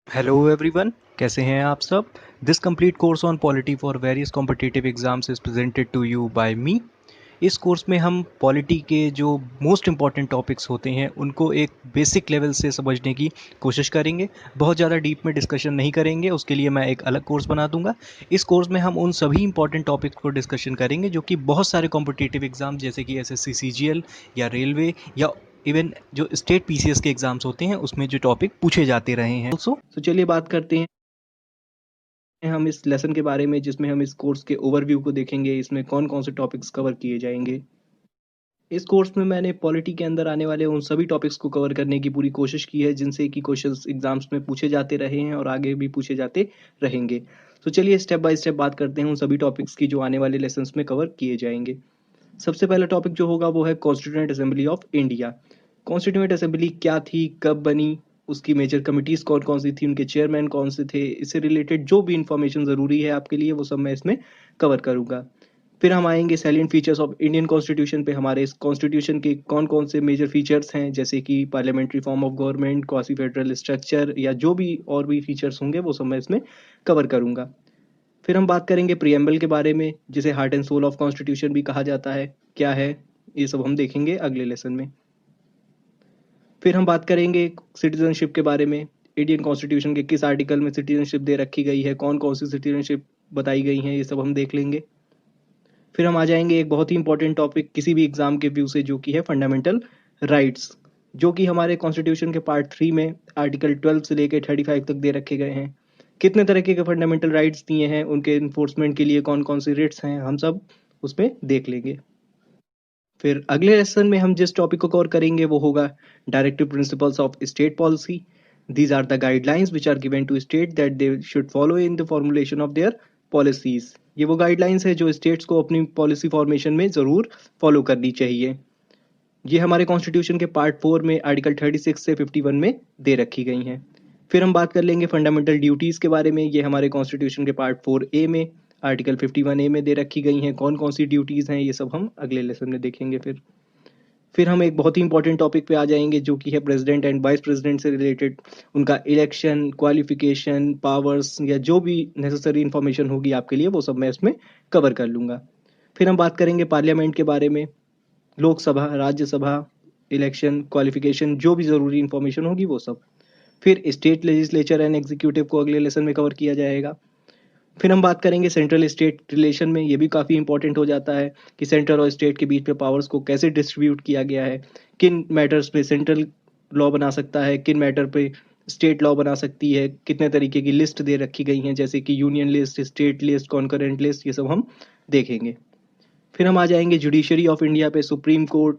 Hello everyone, कैसे हैं आप सब। This complete course on polity for various competitive exams is presented to you by me. इस course में हम पॉलिटी के जो मोस्ट इम्पॉर्टेंट टॉपिक्स होते हैं उनको एक बेसिक लेवल से समझने की कोशिश करेंगे। बहुत ज़्यादा डीप में डिस्कशन नहीं करेंगे, उसके लिए मैं एक अलग कोर्स बना दूंगा। इस कोर्स में हम उन सभी इंपॉर्टेंट टॉपिक्स को डिस्कशन करेंगे जो कि बहुत सारे कॉम्पिटिटिव एग्जाम जैसे कि एसएससी सीजीएल या रेलवे या इवन जो स्टेट पीसीएस के एग्जाम्स होते हैं उसमें जो टॉपिक पूछे जाते रहे हैं ऑल्सो। तो चलिए बात करते हैं हम इस लेसन के बारे में, जिसमें हम इस कोर्स के ओवरव्यू को देखेंगे। इसमें कौन कौन से टॉपिक्स कवर किए जाएंगे। इस कोर्स में मैंने पॉलिटी के अंदर आने वाले उन सभी टॉपिक्स को कवर करने की पूरी कोशिश की है जिनसे कि क्वेश्चंस एग्जाम्स में पूछे जाते रहे हैं और आगे भी पूछे जाते रहेंगे। तो चलिए स्टेप बाय स्टेप बात करते हैं उन सभी टॉपिक्स की जो आने वाले लेसन्स में कवर किए जाएंगे। सबसे पहला टॉपिक जो होगा वो है constituent assembly of India. Constituent assembly क्या थी, कब बनी, उसकी मेजर कमिटीज कौन कौन सी थी, उनके चेयरमैन कौन से थे, इससे रिलेटेड जो भी इंफॉर्मेशन ज़रूरी है आपके लिए वो सब मैं इसमें कवर करूंगा। फिर हम आएंगे salient features of Indian constitution पे। हमारे इस कॉन्स्टिट्यूशन के कौन कौन से मेजर फीचर्स हैं, जैसे कि parliamentary form of government, quasi federal structure या जो भी और भी फीचर्स होंगे वो सब मैं इसमें कवर करूंगा। फिर हम बात करेंगे प्रियम्बल के बारे में, जिसे heart and soul of constitution भी कहा जाता है। क्या है ये सब हम देखेंगे अगले लेसन में। फिर हम बात करेंगे सिटीजनशिप के बारे में। इंडियन कॉन्स्टिट्यूशन के किस आर्टिकल में सिटीजनशिप दे रखी गई है, कौन कौन सी सिटीजनशिप बताई गई हैं, ये सब हम देख लेंगे। फिर हम आ जाएंगे एक बहुत ही इंपॉर्टेंट टॉपिक किसी भी एग्जाम के व्यू से, जो कि है फंडामेंटल राइट्स, जो कि हमारे कॉन्स्टिट्यूशन के पार्ट 3 में आर्टिकल 12 से लेकर 35 तक दे रखे गए हैं। कितने तरीके के फंडामेंटल राइट्स दिए हैं, उनके इन्फोर्समेंट के लिए कौन कौन से रिट्स हैं, हम सब उसमें देख लेंगे। फिर अगले लेसन में हम जिस टॉपिक को कवर करेंगे वो होगा directive principles of state policy. These are the guidelines which are given to state that they should follow in the formulation of their policies. ये वो गाइडलाइंस है जो स्टेट्स को अपनी पॉलिसी फॉर्मेशन में ज़रूर फॉलो करनी चाहिए। ये हमारे कॉन्स्टिट्यूशन के पार्ट 4 में आर्टिकल 36 से 51 में दे रखी गई हैं। फिर हम बात कर लेंगे फंडामेंटल ड्यूटीज़ के बारे में। ये हमारे कॉन्स्टिट्यूशन के पार्ट 4A में आर्टिकल 51A में दे रखी गई हैं। कौन कौन सी ड्यूटीज़ हैं ये सब हम अगले लेसन में देखेंगे। फिर हम एक बहुत ही इंपॉर्टेंट टॉपिक पे आ जाएंगे जो कि है प्रेसिडेंट एंड वाइस प्रेसिडेंट से रिलेटेड। उनका इलेक्शन, क्वालिफिकेशन, पावर्स या जो भी नेसेसरी इंफॉर्मेशन होगी आपके लिए वो सब मैं इसमें कवर कर लूँगा। फिर हम बात करेंगे पार्लियामेंट के बारे में। लोकसभा, राज्यसभा, इलेक्शन, क्वालिफिकेशन, जो भी ज़रूरी इंफॉर्मेशन होगी वो सब। फिर स्टेट लेजिस्लेचर एंड एग्जीक्यूटिव को अगले लेसन में कवर किया जाएगा। फिर हम बात करेंगे सेंट्रल स्टेट रिलेशन में। ये भी काफ़ी इंपॉर्टेंट हो जाता है कि सेंट्रल और स्टेट के बीच में पावर्स को कैसे डिस्ट्रीब्यूट किया गया है, किन मैटर्स पे सेंट्रल लॉ बना सकता है, किन मैटर पे स्टेट लॉ बना सकती है, कितने तरीके की लिस्ट दे रखी गई हैं जैसे कि union list, state list, concurrent list, ये सब हम देखेंगे। फिर हम आ जाएंगे जुडिशरी ऑफ इंडिया पे। सुप्रीम कोर्ट,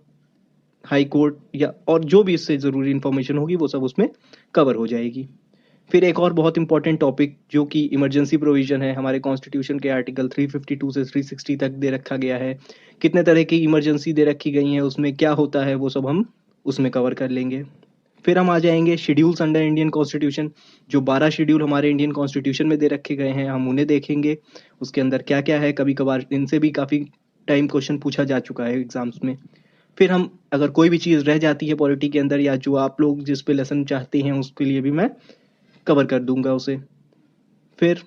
हाई कोर्ट या और जो भी इससे ज़रूरी इंफॉर्मेशन होगी वो सब उसमें कवर हो जाएगी। फिर एक और बहुत इंपॉर्टेंट टॉपिक जो कि इमरजेंसी प्रोविजन है, हमारे कॉन्स्टिट्यूशन के आर्टिकल 352 से 360 तक दे रखा गया है। कितने तरह की इमरजेंसी दे रखी गई हैं, उसमें क्या होता है, वो सब हम उसमें कवर कर लेंगे। फिर हम आ जाएंगे शेड्यूल्स अंडर इंडियन कॉन्स्टिट्यूशन। जो 12 शेड्यूल हमारे इंडियन कॉन्स्टिट्यूशन में दे रखे गए हैं हम उन्हें देखेंगे। उसके अंदर क्या क्या है, कभी कभार इनसे भी काफ़ी टाइम क्वेश्चन पूछा जा चुका है एग्जाम्स में। फिर हम अगर कोई भी चीज़ रह जाती है पॉलिटी के अंदर या जो आप लोग जिस पे लेसन चाहते हैं उसके लिए भी मैं कवर कर दूंगा उसे। फिर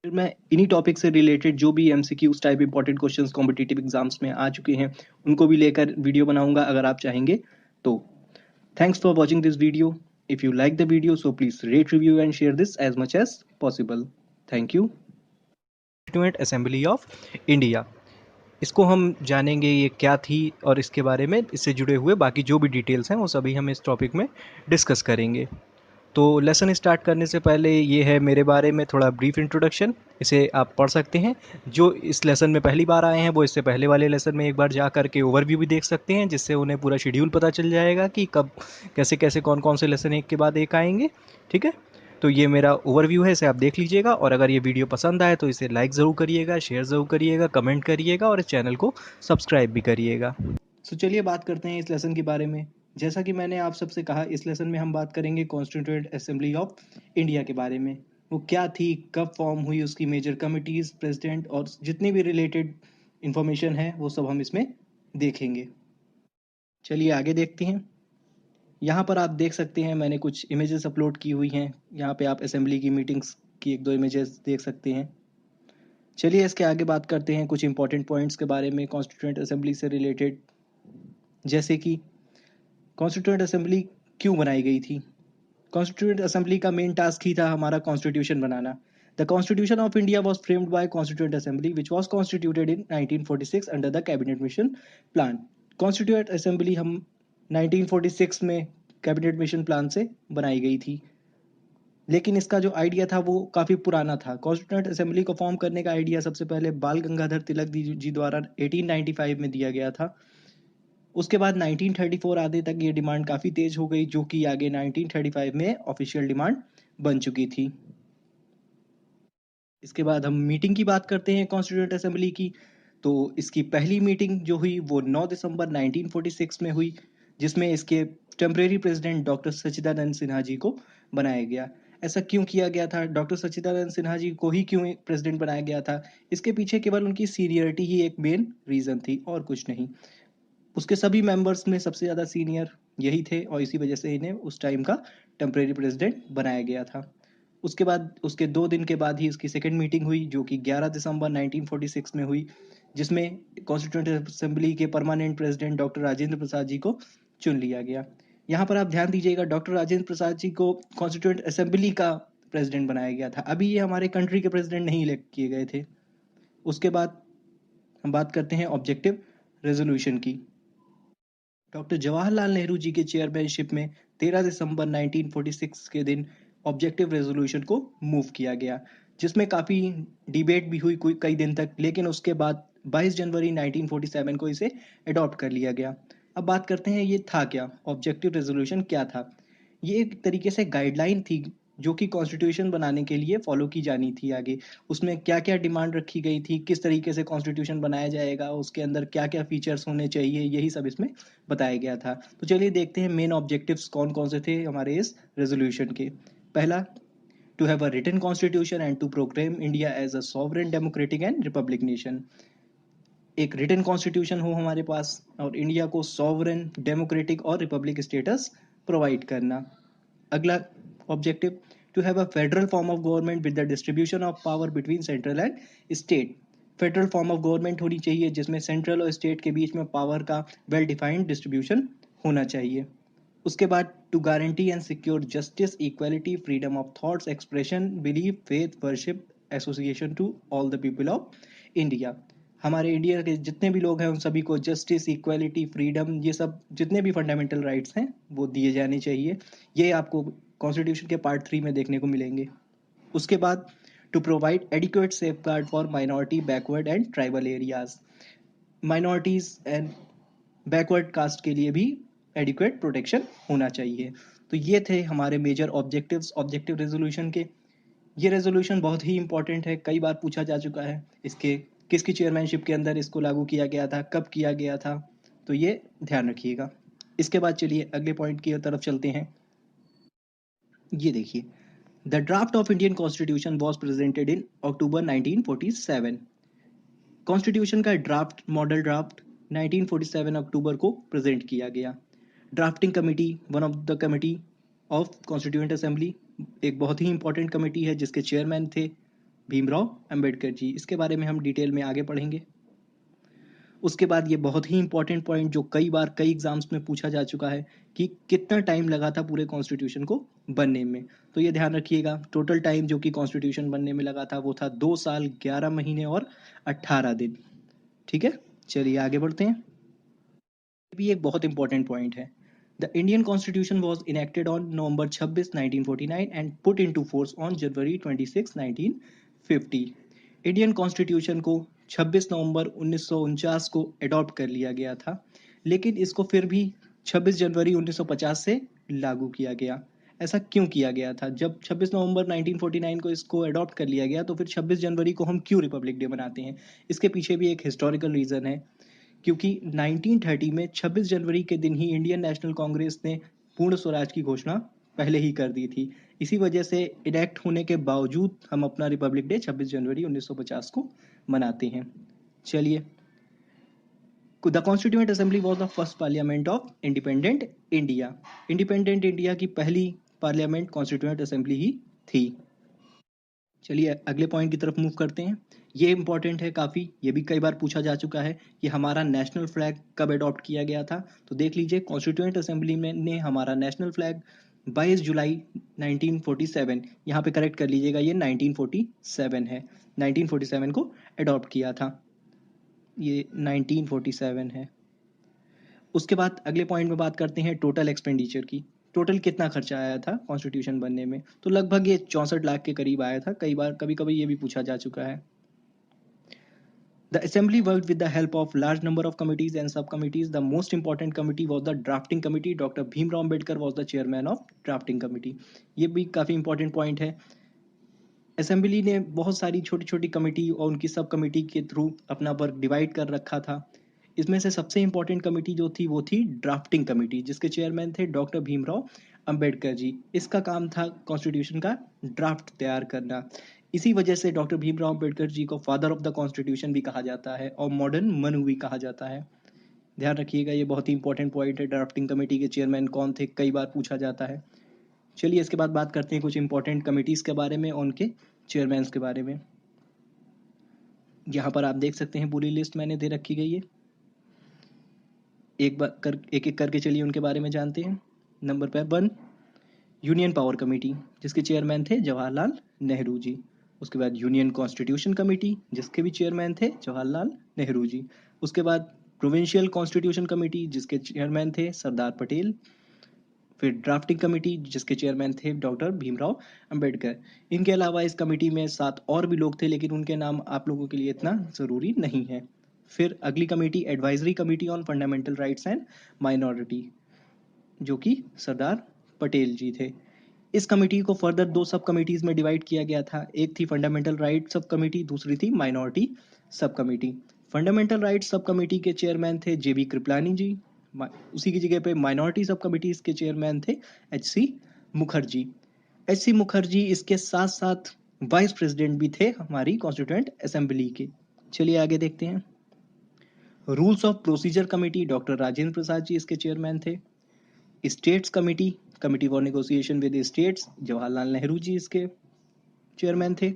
फिर मैं इन्हीं टॉपिक से रिलेटेड जो भी MCQs type important questions competitive exams में आ चुके हैं उनको भी लेकर वीडियो बनाऊंगा अगर आप चाहेंगे तो। Thanks for watching this video. If you like the video so please rate, review and share this as much as possible. Thank you. Constituent assembly of India, इसको हम जानेंगे ये क्या थी और इसके बारे में इससे जुड़े हुए बाकी जो भी डिटेल्स हैं वो सभी हम इस टॉपिक में डिस्कस करेंगे। तो लेसन स्टार्ट करने से पहले ये है मेरे बारे में थोड़ा ब्रीफ इंट्रोडक्शन, इसे आप पढ़ सकते हैं। जो इस लेसन में पहली बार आए हैं वो इससे पहले वाले लेसन में एक बार जा कर के ओवरव्यू भी देख सकते हैं, जिससे उन्हें पूरा शेड्यूल पता चल जाएगा कि कब कैसे कैसे कौन कौन से लेसन एक के बाद एक आएंगे। ठीक है, तो ये मेरा ओवरव्यू है, इसे आप देख लीजिएगा। और अगर ये वीडियो पसंद आए तो इसे लाइक ज़रूर करिएगा, शेयर ज़रूर करिएगा, कमेंट करिएगा और इस चैनल को सब्सक्राइब भी करिएगा। तो चलिए बात करते हैं इस लेसन के बारे में। जैसा कि मैंने आप सबसे कहा, इस लेसन में हम बात करेंगे कॉन्स्टिट्यूएंट असेंबली ऑफ इंडिया के बारे में। वो क्या थी, कब फॉर्म हुई, उसकी मेजर कमिटीज़, प्रेसिडेंट और जितनी भी रिलेटेड इंफॉर्मेशन है वो सब हम इसमें देखेंगे। चलिए आगे देखते हैं। यहाँ पर आप देख सकते हैं मैंने कुछ इमेजेस अपलोड की हुई हैं। यहाँ पे आप असेंबली की मीटिंग्स की एक दो इमेजेस देख सकते हैं। चलिए इसके आगे बात करते हैं कुछ इंपॉर्टेंट पॉइंट्स के बारे में कॉन्स्टिट्यूएंट असेंबली से रिलेटेड, जैसे कि कॉन्स्टिट्यूएंट असेंबली क्यों बनाई गई थी। कॉन्स्टिट्यूएंट असेंबली का मेन टास्क ही था हमारा constitution banana. The constitution of India was framed bye constituent assembly which was constituted in 1946 under the cabinet mission plan. Constituent assembly हम 1946 में कैबिनेट मिशन प्लान से बनाई गई थी, लेकिन इसका जो आइडिया था वो काफ़ी पुराना था। कॉन्स्टिट्यूएंट असेंबली को फॉर्म करने का आइडिया सबसे पहले बाल गंगाधर तिलक जी द्वारा 1895 में दिया गया था। उसके बाद 1934 आने तक ये डिमांड काफ़ी तेज हो गई, जो कि आगे 1935 में ऑफिशियल डिमांड बन चुकी थी। इसके बाद हम मीटिंग की बात करते हैं कॉन्स्टिट्यूएंट असेंबली की। तो इसकी पहली मीटिंग जो हुई वो 9 दिसंबर 1946 में हुई, जिसमें इसके टेम्परेरी प्रेसिडेंट डॉक्टर सच्चिदानंद सिन्हा जी को बनाया गया। ऐसा क्यों किया गया था, डॉक्टर सच्चिदानंद सिन्हा जी को ही क्यों प्रेसिडेंट बनाया गया था? इसके पीछे केवल उनकी सीनियरिटी ही एक मेन रीज़न थी और कुछ नहीं। उसके सभी मेंबर्स में सबसे ज़्यादा सीनियर यही थे और इसी वजह से इन्हें उस टाइम का टेम्परेरी प्रेसिडेंट बनाया गया था। उसके बाद उसके 2 दिन के बाद ही इसकी सेकंड मीटिंग हुई, जो कि 11 दिसंबर 1946 में हुई, जिसमें कॉन्स्टिट्यूएंट असेंबली के permanent president doctor Rajendra Prasad जी को चुन लिया गया। यहाँ पर आप ध्यान दीजिएगा, डॉक्टर राजेंद्र प्रसाद जी को कॉन्स्टिट्यूएंट असेंबली का प्रेसिडेंट बनाया गया था। अभी ये हमारे कंट्री के प्रेसिडेंट नहीं इलेक्ट किए गए थे। उसके बाद हम बात करते हैं ऑब्जेक्टिव रेजोल्यूशन की। डॉक्टर जवाहरलाल नेहरू जी के चेयरमैनशिप में 13 दिसंबर 1946 के दिन ऑब्जेक्टिव रेजोल्यूशन को मूव किया गया, जिसमें काफ़ी डिबेट भी हुई कई दिन तक, लेकिन उसके बाद 22 जनवरी 1947 को इसे अडॉप्ट कर लिया गया। अब बात करते हैं ये था क्या, ऑब्जेक्टिव रेजोल्यूशन क्या था। ये एक तरीके से गाइडलाइन थी जो कि कॉन्स्टिट्यूशन बनाने के लिए फॉलो की जानी थी आगे। उसमें क्या क्या डिमांड रखी गई थी, किस तरीके से कॉन्स्टिट्यूशन बनाया जाएगा, उसके अंदर क्या क्या फीचर्स होने चाहिए, यही सब इसमें बताया गया था। तो चलिए देखते हैं मेन ऑब्जेक्टिव्स कौन कौन से थे हमारे इस रेजोल्यूशन के। पहला, to have a written constitution and to proclaim India as a sovereign democratic and republic nation. एक रिटन कॉन्स्टिट्यूशन हो हमारे पास और इंडिया को सॉवरेन डेमोक्रेटिक और रिपब्लिक स्टेटस प्रोवाइड करना। अगला objective, to have a federal form of government with the distribution of power between central and state. Federal form of government होनी चाहिए जिसमें सेंट्रल और स्टेट के बीच में पावर का वेल डिफाइंड डिस्ट्रीब्यूशन होना चाहिए। उसके बाद, to guarantee and secure justice, equality, freedom of thoughts, expression, belief, faith, worship, association to all the people of India. हमारे इंडिया के जितने भी लोग हैं उन सभी को जस्टिस, इक्वालिटी, फ्रीडम, ये सब जितने भी फंडामेंटल राइट्स हैं वो दिए जाने चाहिए। ये आपको कॉन्स्टिट्यूशन के पार्ट 3 में देखने को मिलेंगे। उसके बाद, to provide adequate safeguard for minority, backward and tribal areas. Minorities and backward caste के लिए भी एडिक्वेट प्रोटेक्शन होना चाहिए। तो ये थे हमारे मेजर ऑब्जेक्टिव्स ऑब्जेक्टिव रेजोल्यूशन के। ये रेजोल्यूशन बहुत ही इंपॉर्टेंट है, कई बार पूछा जा चुका है। इसके किसकी चेयरमैनशिप के अंदर इसको लागू किया गया था, कब किया गया था, तो ये ध्यान रखिएगा। इसके बाद चलिए अगले पॉइंट की तरफ चलते हैं। ये देखिए, the draft of Indian constitution was presented in October 1947। Constitution का ड्राफ्ट, मॉडल ड्राफ्ट 1947 अक्टूबर को प्रेजेंट किया गया। Drafting committee, one of the committee of constituent assembly, एक बहुत ही इंपॉर्टेंट कमेटी है जिसके चेयरमैन थे भीमराव अंबेडकर जी। इसके बारे में हम डिटेल में आगे पढ़ेंगे। उसके बाद ये बहुत ही इंपॉर्टेंट पॉइंट जो कई बार कई एग्जाम्स में पूछा जा चुका है कि कितना टाइम लगा था पूरे कॉन्स्टिट्यूशन को बनने में। तो ये ध्यान रखिएगा, टोटल टाइम जो कि कॉन्स्टिट्यूशन बनने में लगा था वो था 2 साल 11 महीने और 18 दिन। ठीक है, चलिए आगे बढ़ते हैं। ये भी एक बहुत इंपॉर्टेंट पॉइंट है। The Indian constitution was enacted on November 26 1949 and put into force on January 26 1950। Indian constitution को 26 नवंबर 1949 को अडॉप्ट कर लिया गया था, लेकिन इसको फिर भी 26 जनवरी 1950 से लागू किया गया। ऐसा क्यों किया गया था? जब 26 नवंबर 1949 को इसको अडॉप्ट कर लिया गया तो फिर 26 जनवरी को हम क्यों रिपब्लिक डे मनाते हैं? इसके पीछे भी एक हिस्टोरिकल रीज़न है, क्योंकि 1930 में 26 जनवरी के दिन ही इंडियन नेशनल कांग्रेस ने पूर्ण स्वराज की घोषणा पहले ही कर दी थी। इसी वजह से इनेक्ट होने के बावजूद हम अपना रिपब्लिक डे 26 जनवरी 1950 को मनाते हैं। चलिए the constituent assembly was the first parliament of independent India. Independent India की पहली पार्लियामेंट कॉन्स्टिट्यूएंट असेंबली ही थी। चलिए अगले पॉइंट की तरफ मूव करते हैं। ये इंपॉर्टेंट है काफ़ी, ये भी कई बार पूछा जा चुका है कि हमारा नेशनल फ्लैग कब अडॉप्ट किया गया था। तो देख लीजिए, कॉन्स्टिट्यूएंट असेंबली में ने हमारा नेशनल फ्लैग 22 जुलाई 1947, यहाँ पे करेक्ट कर लीजिएगा, ये 1947 है, 1947 को अडॉप्ट किया था, ये 1947 है। उसके बाद अगले पॉइंट में बात करते हैं टोटल एक्सपेंडिचर की। टोटल कितना खर्चा आया था कॉन्स्टिट्यूशन बनने में, तो लगभग ये 64 लाख के करीब आया था। कई बार कभी कभी ये भी पूछा जा चुका है। The assembly worked with the help of large number of committees and subcommittees. The most important committee was the drafting committee. Dr. Bhimrao Ambedkar was the chairman of drafting committee. ये भी काफ़ी इंपॉर्टेंट पॉइंट है। Assembly ने बहुत सारी छोटी छोटी committee और उनकी सब कमेटी के थ्रू अपना वर्क डिवाइड कर रखा था। इसमें से सबसे इम्पोर्टेंट कमेटी जो थी वो थी ड्राफ्टिंग कमेटी, जिसके चेयरमैन थे डॉक्टर भीमराव अंबेडकर जी। इसका काम था कॉन्स्टिट्यूशन का ड्राफ्ट तैयार करना। इसी वजह से डॉक्टर भीमराव अंबेडकर जी को फादर ऑफ द कॉन्स्टिट्यूशन भी कहा जाता है और मॉडर्न मनु भी कहा जाता है। ध्यान रखिएगा, ये बहुत ही इंपॉर्टेंट पॉइंट है। ड्राफ्टिंग कमेटी के चेयरमैन कौन थे, कई बार पूछा जाता है। चलिए इसके बाद बात करते हैं कुछ इंपॉर्टेंट कमेटीज़ के बारे में और उनके चेयरमैन्स के बारे में। यहाँ पर आप देख सकते हैं पूरी लिस्ट मैंने दे रखी गई है, एक एक करके चलिए उनके बारे में जानते हैं। नंबर पर 1, यूनियन पावर कमेटी, जिसके चेयरमैन थे जवाहरलाल नेहरू जी। उसके बाद यूनियन कॉन्स्टिट्यूशन कमेटी, जिसके भी चेयरमैन थे जवाहरलाल नेहरू जी। उसके बाद प्रोविंशियल कॉन्स्टिट्यूशन कमेटी, जिसके चेयरमैन थे सरदार पटेल। फिर ड्राफ्टिंग कमेटी, जिसके चेयरमैन थे डॉक्टर भीमराव अंबेडकर। इनके अलावा इस कमेटी में 7 और भी लोग थे, लेकिन उनके नाम आप लोगों के लिए इतना ज़रूरी नहीं है। फिर अगली committee advisory committee on fundamental rights and minority, जो कि सरदार पटेल जी थे। इस कमेटी को फर्दर 2 सब कमेटीज़ में डिवाइड किया गया था। एक थी फंडामेंटल राइट सब कमेटी, दूसरी थी minority sub committee. Fundamental rights sub committee के चेयरमैन थे जे बी कृपलानी जी। उसी की जगह पे माइनॉरिटी सब कमेटीज़ के चेयरमैन थे H C Mukherjee. H C Mukherjee इसके साथ साथ वाइस प्रेसिडेंट भी थे हमारी कॉन्स्टिट्यूएंट असेंबली के। चलिए आगे देखते हैं। Rules of procedure committee, doctor Rajendra Prasad ji इसके चेयरमैन थे। States committee, committee for negotiation with states, Jawaharlal Nehru ji इसके चेयरमैन थे।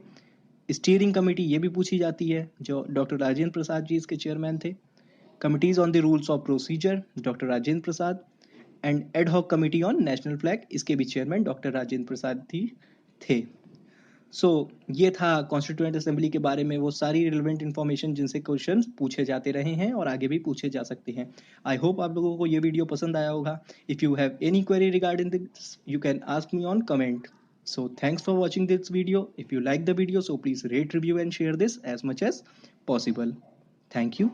स्टीयरिंग कमेटी, ये भी पूछी जाती है, जो डॉक्टर राजेंद्र प्रसाद जी इसके चेयरमैन थे। Committees on the rules of procedure, doctor Rajendra Prasad. And ad hoc committee on national flag, इसके भी चेयरमैन डॉक्टर राजेंद्र प्रसाद जी थे। ये था कॉन्स्टिट्यूएंट असेंबली के बारे में वो सारी रिलेवेंट इन्फॉर्मेशन जिनसे क्वेश्चन पूछे जाते रहे हैं और आगे भी पूछे जा सकते हैं। आई होप आप लोगों को ये वीडियो पसंद आया होगा। If you have any query regarding this, you can ask me on comment. So thanks for watching this video. If you like the video, so please rate, review and share this as much as possible. Thank you.